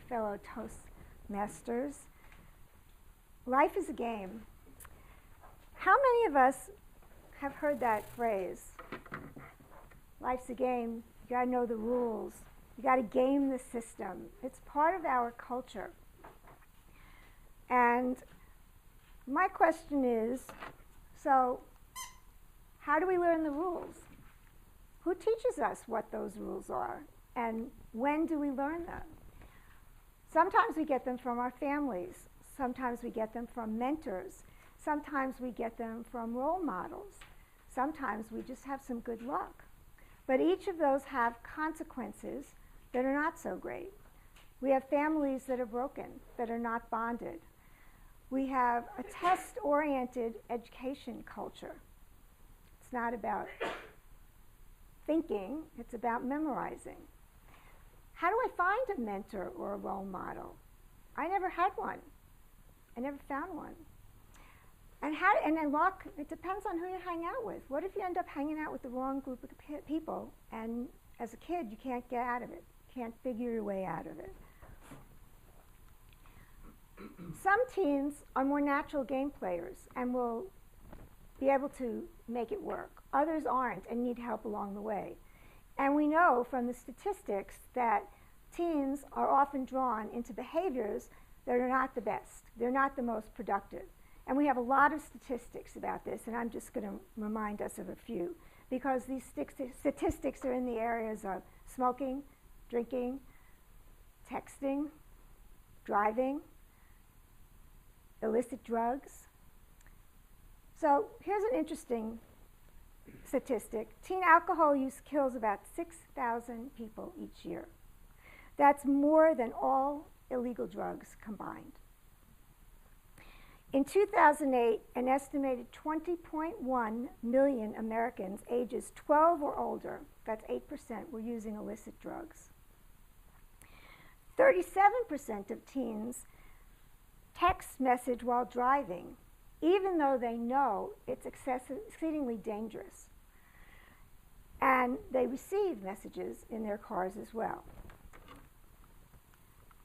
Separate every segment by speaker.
Speaker 1: fellow Toastmasters. Life is a game. How many of us have heard that phrase? Life's a game. You got to know the rules. You got to game the system. It's part of our culture. And my question is, so how do we learn the rules? Who teaches us what those rules are? And when do we learn them? Sometimes we get them from our families. Sometimes we get them from mentors. Sometimes we get them from role models. Sometimes we just have some good luck. But each of those have consequences that are not so great. We have families that are broken, that are not bonded. We have a test-oriented education culture. It's not about thinking, it's about memorizing. How do I find a mentor or a role model? I never had one. I never found one. And then luck, it depends on who you hang out with. What if you end up hanging out with the wrong group of people, and as a kid you can't get out of it, can't figure your way out of it? Some teens are more natural game players and will be able to make it work. Others aren't and need help along the way. And we know from the statistics that teens are often drawn into behaviors that are not the best. They're not the most productive. And we have a lot of statistics about this, and I'm just going to remind us of a few, because these statistics are in the areas of smoking, drinking, texting, driving, illicit drugs. So here's an interesting statistic. Teen alcohol use kills about 6,000 people each year. That's more than all illegal drugs combined. In 2008, an estimated 20.1 million Americans ages 12 or older, that's 8%, were using illicit drugs. 37% of teens text message while driving, even though they know it's exceedingly dangerous. And they receive messages in their cars as well.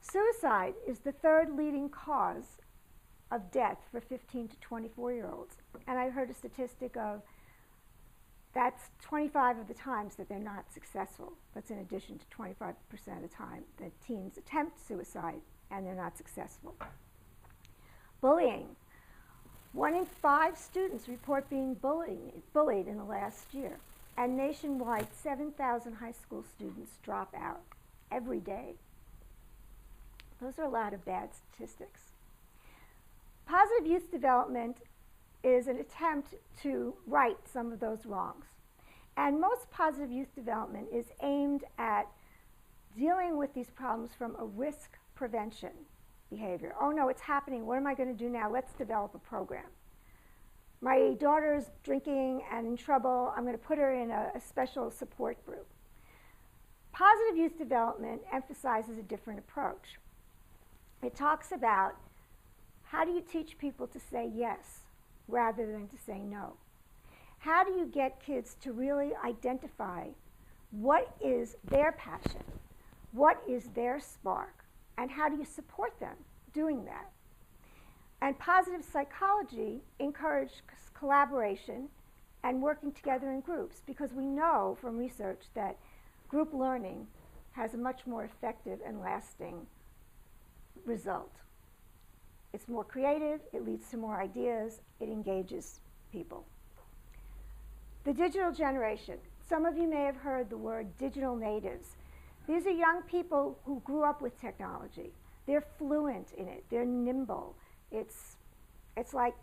Speaker 1: Suicide is the third leading cause of death for 15 to 24-year-olds. And I heard a statistic of that's 25 of the times that they're not successful. That's in addition to 25% of the time that teens attempt suicide and they're not successful. Bullying. 1 in 5 students report being bullied in the last year. And nationwide, 7,000 high school students drop out every day. Those are a lot of bad statistics. Positive youth development is an attempt to right some of those wrongs. And most positive youth development is aimed at dealing with these problems from a risk prevention behavior. Oh no, it's happening. What am I going to do now? Let's develop a program. My daughter's drinking and in trouble. I'm going to put her in a special support group. Positive youth development emphasizes a different approach. It talks about how do you teach people to say yes rather than to say no? How do you get kids to really identify what is their passion, what is their spark, and how do you support them doing that? And positive psychology encourages collaboration and working together in groups, because we know from research that group learning has a much more effective and lasting result. It's more creative, it leads to more ideas, it engages people. The digital generation. Some of you may have heard the word digital natives. These are young people who grew up with technology. They're fluent in it, they're nimble. It's like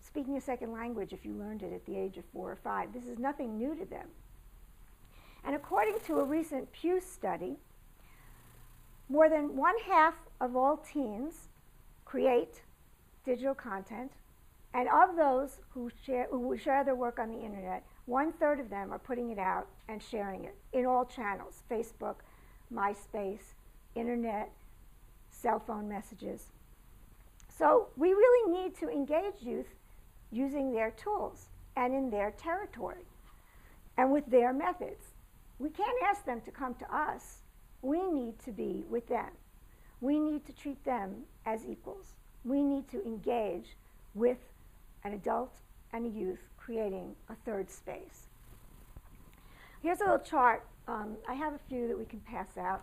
Speaker 1: speaking a second language if you learned it at the age of 4 or 5. This is nothing new to them. And according to a recent Pew study, more than 1/2 of all teens create digital content, and of those who share their work on the internet, 1/3 of them are putting it out and sharing it in all channels: Facebook, MySpace, internet, cell phone messages. So we really need to engage youth using their tools and in their territory and with their methods. We can't ask them to come to us. We need to be with them. We need to treat them as equals. We need to engage with an adult and a youth, creating a third space. Here's a little chart. I have a few that we can pass out.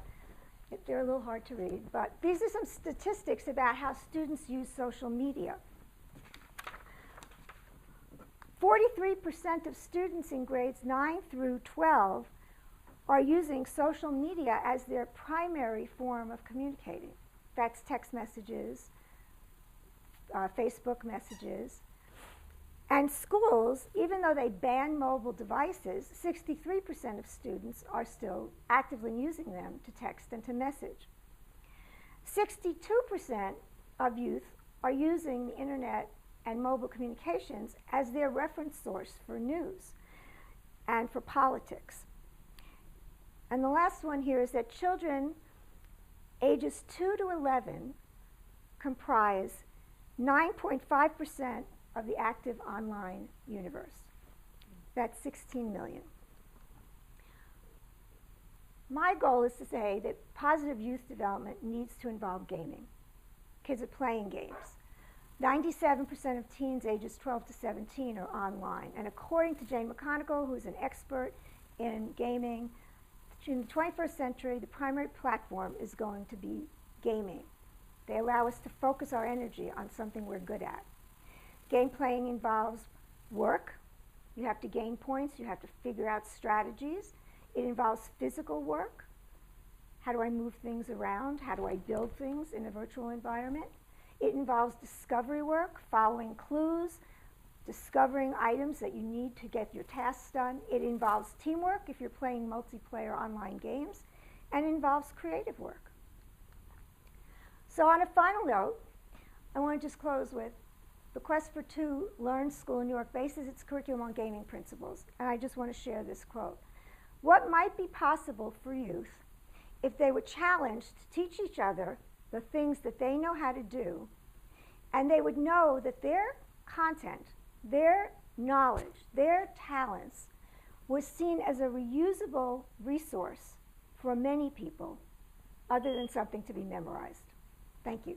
Speaker 1: They're a little hard to read, but these are some statistics about how students use social media. 43% of students in grades 9 through 12 are using social media as their primary form of communicating. That's text messages, Facebook messages. And schools, even though they ban mobile devices, 63% of students are still actively using them to text and to message. 62% of youth are using the internet and mobile communications as their reference source for news and for politics. And the last one here is that children ages 2 to 11 comprise 9.5% of the active online universe. That's 16 million. My goal is to say that positive youth development needs to involve gaming. Kids are playing games. 97% of teens ages 12 to 17 are online. And according to Jane McConigal, who's an expert in gaming, in the 21st century, the primary platform is going to be gaming. They allow us to focus our energy on something we're good at. Game playing involves work. You have to gain points. You have to figure out strategies. It involves physical work. How do I move things around? How do I build things in a virtual environment? It involves discovery work, following clues, discovering items that you need to get your tasks done. It involves teamwork if you're playing multiplayer online games, and it involves creative work. So on a final note, I want to just close with the Quest for Two Learn School in New York bases its curriculum on gaming principles, and I just want to share this quote. What might be possible for youth if they were challenged to teach each other the things that they know how to do, and they would know that their content, their knowledge, their talents was seen as a reusable resource for many people other than something to be memorized. Thank you.